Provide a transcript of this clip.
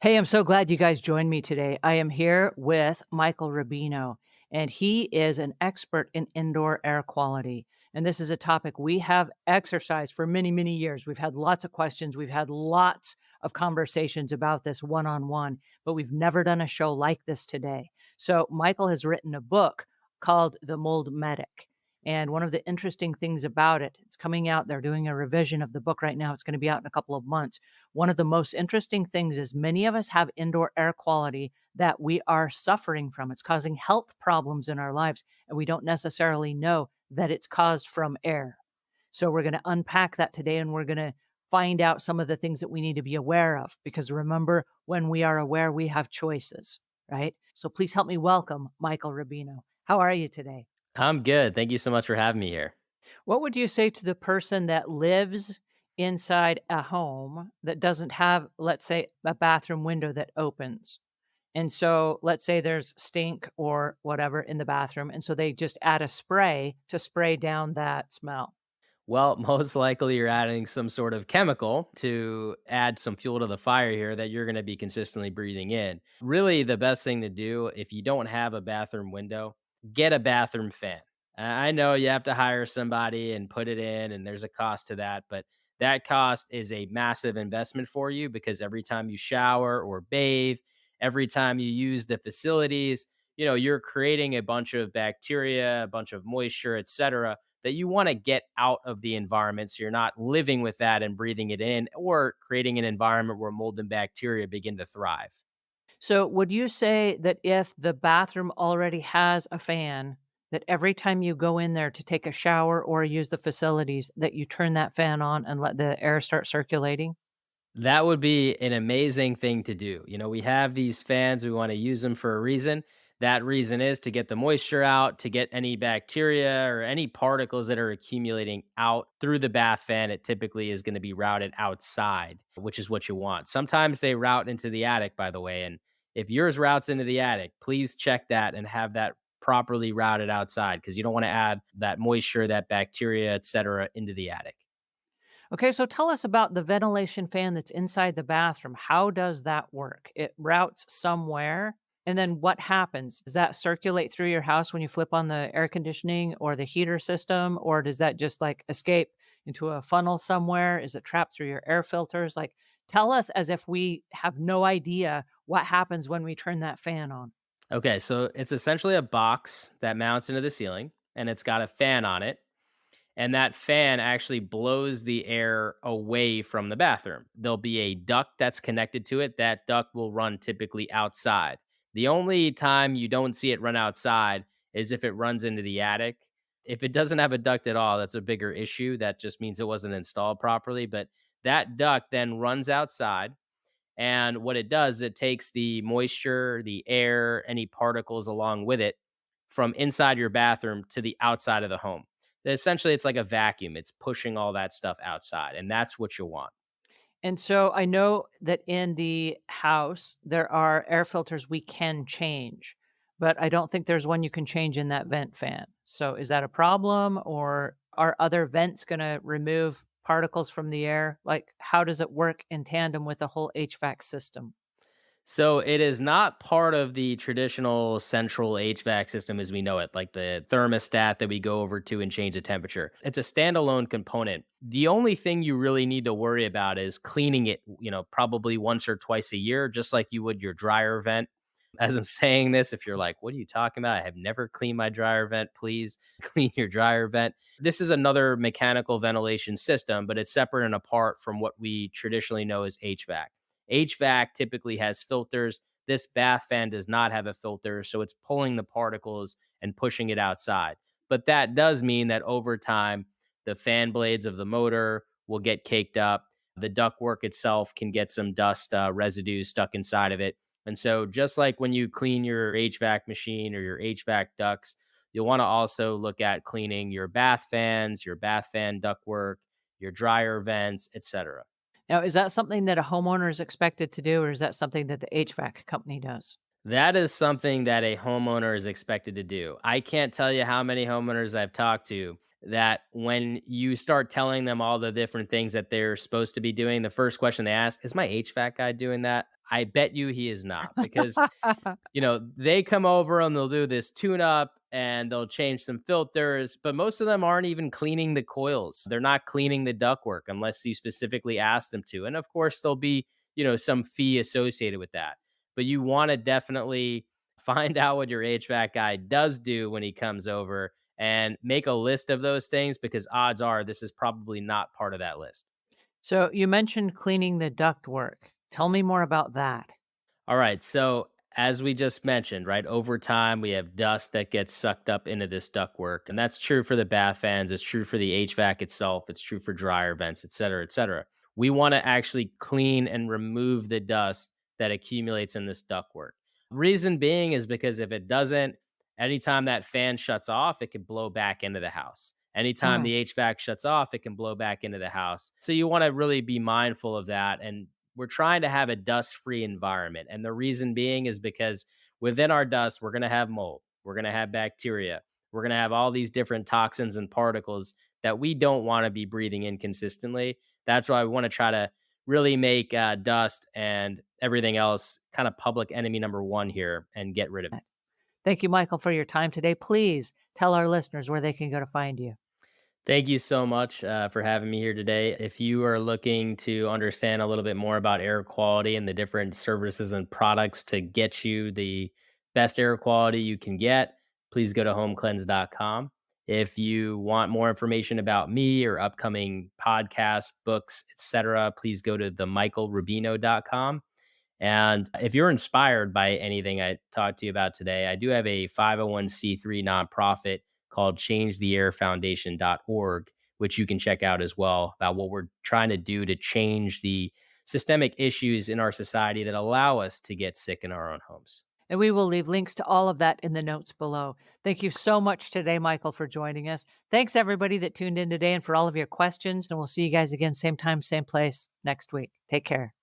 Hey, I'm so glad you guys joined me today. I am here with Michael Rubino, and he is an expert in indoor air quality. And this is a topic we have exercised for many, many years. We've had lots of questions, we've had lots of conversations about this one on one, but we've never done a show like this today. So, Michael has written a book called The Mold Medic. And one of the interesting things about it, it's coming out. They're doing a revision of the book right now. It's going to be out in a couple of months. One of the most interesting things is many of us have indoor air quality that we are suffering from. It's causing health problems in our lives, and we don't necessarily know that it's caused from air. So, we're going to unpack that today and we're going to find out some of the things that we need to be aware of. Because remember, when we are aware, we have choices, right? So, please help me welcome Michael Rubino. How are you today? I'm good. Thank you so much for having me here. What would you say to the person that lives inside a home that doesn't have, let's say, a bathroom window that opens? And so let's say there's stink or whatever in the bathroom. And so they just add a spray to spray down that smell. Well, most likely you're adding some sort of chemical to add some fuel to the fire here that you're going to be consistently breathing in. Really, the best thing to do if you don't have a bathroom window, get a bathroom fan. I know you have to hire somebody and put it in, and there's a cost to that, but that cost is a massive investment for you because every time you shower or bathe, every time you use the facilities, you're creating a bunch of bacteria, a bunch of moisture, etc that you want to get out of the environment so you're not living with that and breathing it in or creating an environment where mold and bacteria begin to thrive. So would you say that if the bathroom already has a fan, that every time you go in there to take a shower or use the facilities, that you turn that fan on and let the air start circulating? That would be an amazing thing to do. We have these fans, we want to use them for a reason. That reason is to get the moisture out, to get any bacteria or any particles that are accumulating out through the bath fan. It typically is going to be routed outside, which is what you want. Sometimes they route into the attic, by the way. And if yours routes into the attic, please check that and have that properly routed outside because you don't want to add that moisture, that bacteria, etc., into the attic. Okay, so tell us about the ventilation fan that's inside the bathroom. How does that work? It routes somewhere, and then what happens? Does that circulate through your house when you flip on the air conditioning or the heater system, or does that just like escape into a funnel somewhere? Is it trapped through your air filters? Like, tell us as if we have no idea what happens when we turn that fan on. Okay, so it's essentially a box that mounts into the ceiling and it's got a fan on it. And that fan actually blows the air away from the bathroom. There'll be a duct that's connected to it. That duct will run typically outside. The only time you don't see it run outside is if it runs into the attic. If it doesn't have a duct at all, that's a bigger issue. That just means it wasn't installed properly. But that duct then runs outside and what it does, it takes the moisture, the air, any particles along with it from inside your bathroom to the outside of the home. Essentially, it's like a vacuum. It's pushing all that stuff outside, and that's what you want. And so I know that in the house, there are air filters we can change, but I don't think there's one you can change in that vent fan. So is that a problem, or are other vents going to remove particles from the air? Like, how does it work in tandem with the whole HVAC system? So it is not part of the traditional central HVAC system as we know it, like the thermostat that we go over to and change the temperature. It's a standalone component. The only thing you really need to worry about is cleaning it, probably once or twice a year, just like you would your dryer vent. As I'm saying this, if you're like, what are you talking about? I have never cleaned my dryer vent. Please clean your dryer vent. This is another mechanical ventilation system, but it's separate and apart from what we traditionally know as HVAC. HVAC typically has filters. This bath fan does not have a filter, so it's pulling the particles and pushing it outside. But that does mean that over time, the fan blades of the motor will get caked up. The ductwork itself can get some dust residue stuck inside of it. And so, just like when you clean your HVAC machine or your HVAC ducts, you'll want to also look at cleaning your bath fans, your bath fan ductwork, your dryer vents, etc. Now, is that something that a homeowner is expected to do, or is that something that the HVAC company does? That is something that a homeowner is expected to do. I can't tell you how many homeowners I've talked to that when you start telling them all the different things that they're supposed to be doing, the first question they ask, "Is my HVAC guy doing that?" I bet you he is not, because they come over and they'll do this tune up and they'll change some filters, but most of them aren't even cleaning the coils. They're not cleaning the ductwork unless you specifically ask them to. And of course, there'll be, some fee associated with that. But you want to definitely find out what your HVAC guy does do when he comes over and make a list of those things, because odds are this is probably not part of that list. So you mentioned cleaning the ductwork. Tell me more about that. All right. So, as we just mentioned, right, over time, we have dust that gets sucked up into this ductwork. And that's true for the bath fans. It's true for the HVAC itself. It's true for dryer vents, et cetera, et cetera. We want to actually clean and remove the dust that accumulates in this ductwork. Reason being is because if it doesn't, anytime that fan shuts off, it can blow back into the house. Anytime Mm. the HVAC shuts off, it can blow back into the house. So you want to really be mindful of that. And we're trying to have a dust free environment. And the reason being is because within our dust, we're going to have mold, we're going to have bacteria, we're going to have all these different toxins and particles that we don't want to be breathing in consistently. That's why we want to try to really make dust and everything else kind of public enemy number one here and get rid of it. Thank you, Michael, for your time today. Please tell our listeners where they can go to find you. Thank you so much for having me here today. If you are looking to understand a little bit more about air quality and the different services and products to get you the best air quality you can get, please go to homecleanse.com. If you want more information about me or upcoming podcasts, books, etc., please go to themichaelrubino.com. And if you're inspired by anything I talked to you about today, I do have a 501c3 nonprofit called changetheairfoundation.org, which you can check out as well, about what we're trying to do to change the systemic issues in our society that allow us to get sick in our own homes. And we will leave links to all of that in the notes below. Thank you so much today, Michael, for joining us. Thanks, everybody that tuned in today and for all of your questions. And we'll see you guys again, same time, same place next week. Take care.